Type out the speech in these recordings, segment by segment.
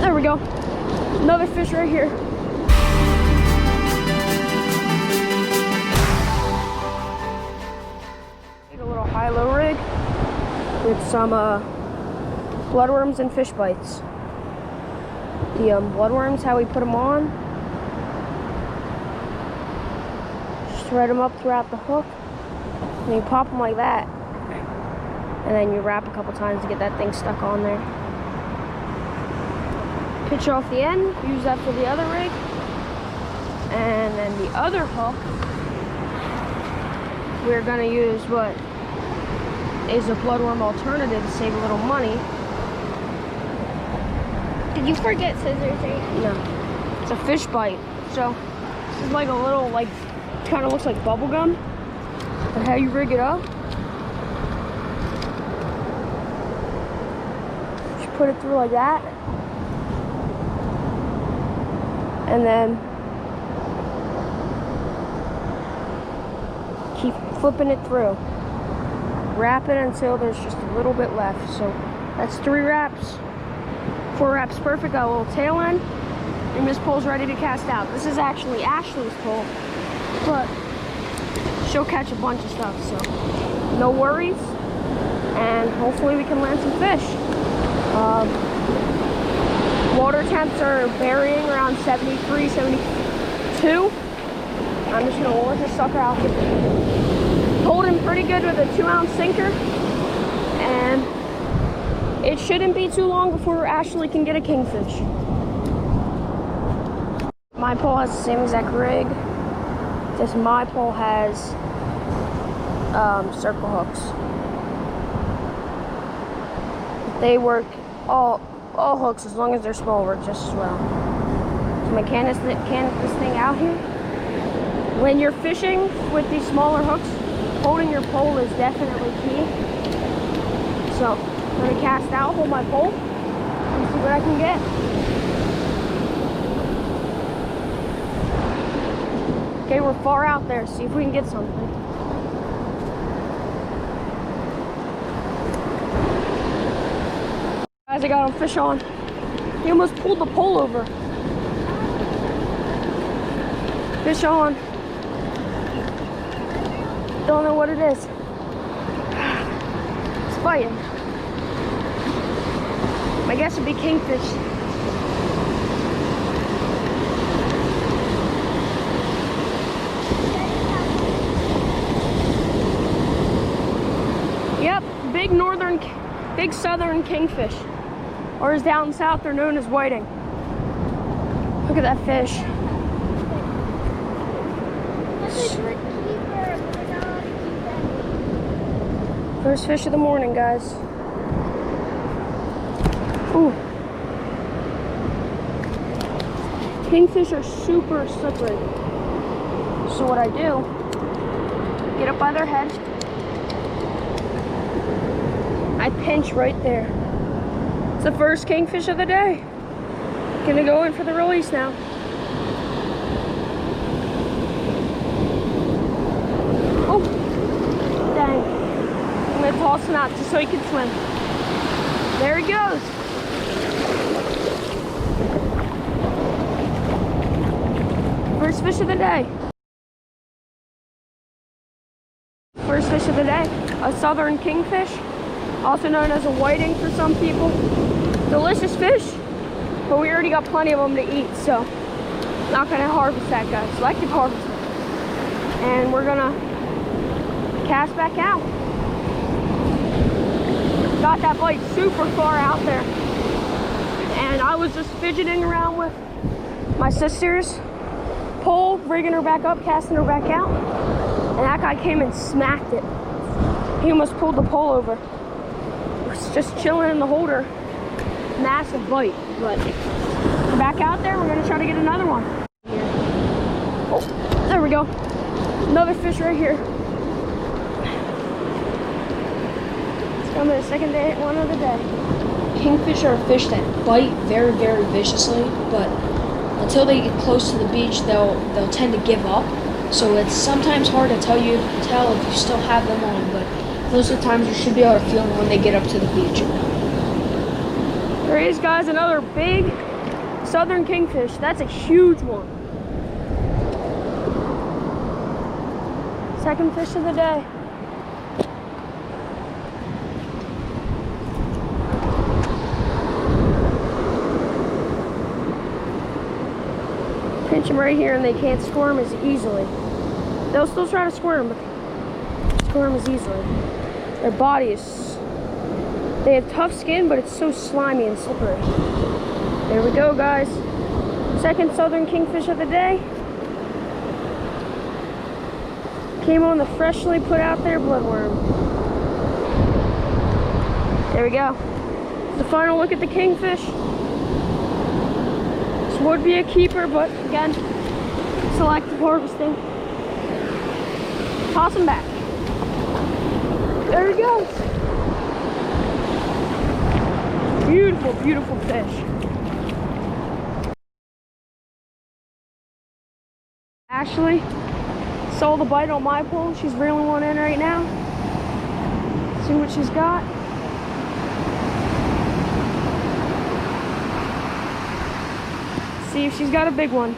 There we go. Another fish right here. Take a little high-low rig with some bloodworms and fish bites. The bloodworms, how we put them on. Just thread them up throughout the hook. And you pop them like that. And then you wrap a couple times to get that thing stuck on there. Pitch off the end, use that for the other rig. And then the other hook, we're gonna use what is a bloodworm alternative to save a little money. Did you forget scissors? No, it's a fish bite. So this is like a little, like, kind of looks like bubble gum. But how you rig it up, just put it through like that. And then keep flipping it through. Wrap it until there's just a little bit left. So that's 3 wraps. 4 wraps perfect. Got a little tail end. And this pole's ready to cast out. This is actually Ashley's pole, but she'll catch a bunch of stuff, so no worries. And hopefully we can land some fish. Water temps are varying around 73, 72. I'm just gonna work this sucker out. Holding pretty good with a 2-ounce sinker. And it shouldn't be too long before Ashley can get a kingfish. My pole has the same exact rig. Just my pole has circle hooks. They work all hooks, as long as they're small, work just as well. So I can this thing out here. When you're fishing with these smaller hooks, holding your pole is definitely key. So I'm gonna cast out, hold my pole, and see what I can get. Okay, we're far out there. See if we can get something. Guys, I got him fish on. He almost pulled the pole over. Fish on. Don't know what it is. It's fighting. My guess would be kingfish. Yep, big southern kingfish. Or as down south they're known as whiting. Look at that fish. First fish of the morning, guys. Ooh. Kingfish are super slippery. So what I do, get up by their head. I pinch right there. It's the first kingfish of the day. Gonna go in for the release now. Oh, dang. I'm gonna toss him out just so he can swim. There he goes. First fish of the day. First fish of the day, a southern kingfish, also known as a whiting for some people. Delicious fish, but we already got plenty of them to eat, so not gonna harvest that, guys. Selective harvesting. And we're gonna cast back out. Got that bite super far out there. And I was just fidgeting around with my sister's pole, rigging her back up, casting her back out. And that guy came and smacked it. He almost pulled the pole over. It was just chilling in the holder. Massive bite, but we're back out there. We're gonna try to get another one. Oh, there we go. Another fish right here. It's coming the second day, one of the day. Kingfish are fish that bite very, very viciously, but until they get close to the beach, they'll tend to give up. So it's sometimes hard to tell if you still have them on, but most of the times you should be able to feel them when they get up to the beach. There he is, guys, another big Southern Kingfish. That's a huge one. Second fish of the day. Pinch them right here and they can't squirm as easily. They'll still try to squirm, but squirm as easily. Their body is, they have tough skin, but it's so slimy and slippery. There we go, guys. Second Southern Kingfish of the day. Came on the freshly put out there bloodworm. There we go. The final look at the kingfish. This would be a keeper, but again, selective harvesting. Toss him back. There he goes. Beautiful, beautiful fish. Ashley saw the bite on my pole. She's reeling one in right now. See what she's got. See if she's got a big one.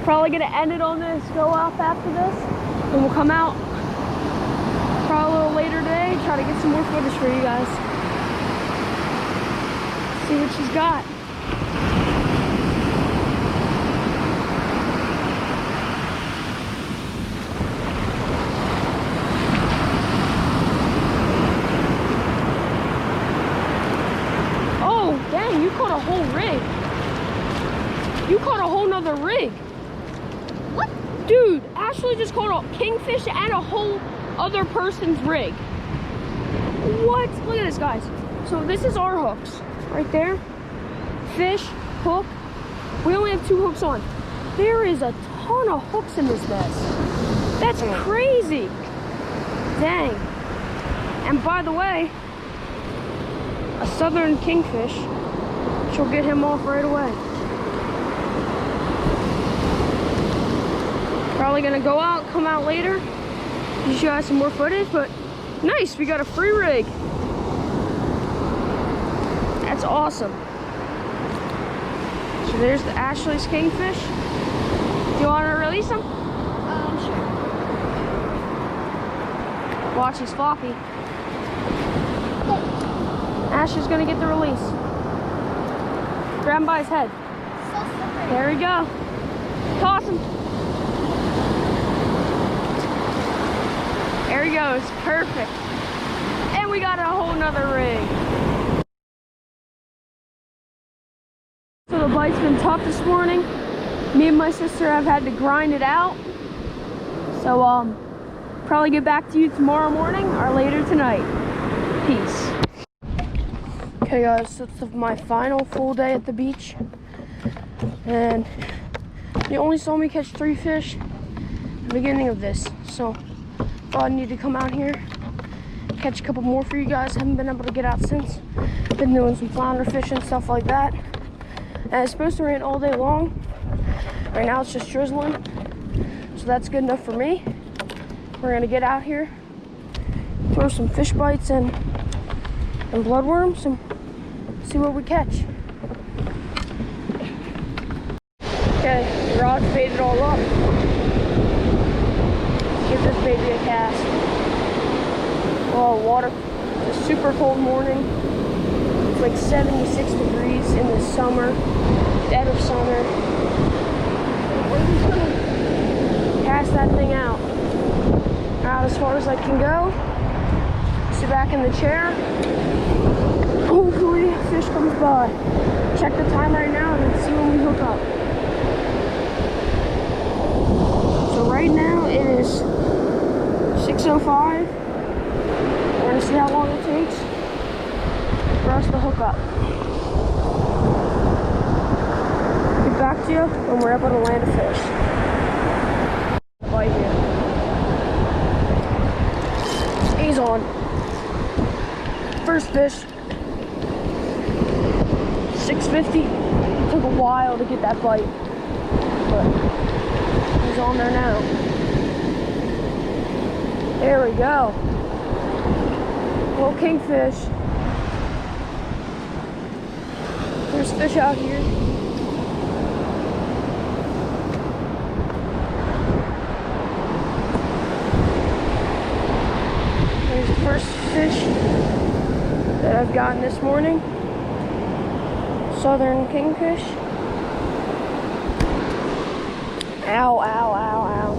Probably gonna end it on this, go off after this, and we'll come out probably a little later today, try to get some more footage for you guys. See what she's got. Oh, dang, you caught a whole rig. You caught a whole nother rig. What? Dude, Ashley just caught a kingfish and a whole other person's rig. What? Look at this, guys. So this is our hooks right there. Fish, hook. We only have 2 hooks on. There is a ton of hooks in this mess. That's crazy. Dang. And by the way, a Southern Kingfish, she'll get him off right away. Probably gonna go out, come out later, show you guys some more footage, but nice, we got a free rig. That's awesome. So there's the Ashley's kingfish. Do you want to release him? Sure. Watch, he's floppy. Ashley's gonna get the release. Grab him by his head. So slippery. There we go. Toss him. There he goes, perfect. And we got a whole nother rig. So the bite's been tough this morning. Me and my sister have had to grind it out. So probably get back to you tomorrow morning or later tonight. Peace. Okay guys, so it's my final full day at the beach. And you only saw me catch 3 fish at the beginning of this. So I need to come out here, catch a couple more for you guys. Haven't been able to get out since. Been doing some flounder fishing, stuff like that. And it's supposed to rain all day long. Right now it's just drizzling, so that's good enough for me. We're gonna get out here, throw some fish bites and bloodworms and see what we catch. Okay, the rod's baited all up. Give this baby a cast. Oh, water. It's a super cold morning. It's like 76 degrees in the summer, dead of summer. We're just gonna cast that thing out. Out as far as I can go. Sit back in the chair. Hopefully a fish comes by. Check the time right now and then see when we hook up. So right now it is 6:05. We're gonna see how long it takes for us to hook up. Get back to you when we're able to land a fish. Bite here. He's on. First fish. 650. It took a while to get that bite, but he's on there now. There we go. Little kingfish. There's fish out here. gotten this morning. Southern Kingfish. Ow, ow, ow, ow.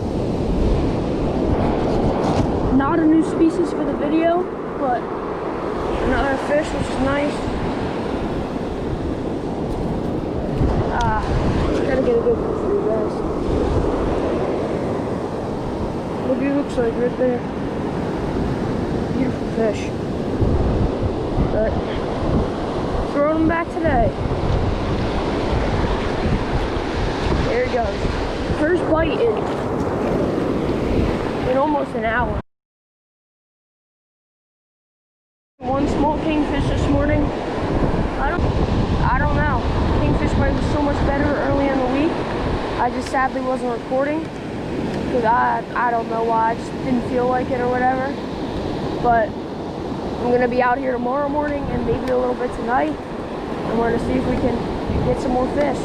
Not a new species for the video, but another fish, which is nice. Gotta get a good one for you guys. What he looks like right there. Beautiful fish. But throwing them back today. There he goes. First bite in almost an hour. One small kingfish this morning. I don't know. Kingfish bite was so much better early in the week. I just sadly wasn't recording because I don't know why. I just didn't feel like it or whatever. But I'm gonna be out here tomorrow morning and maybe a little bit tonight. And we're gonna see if we can get some more fish.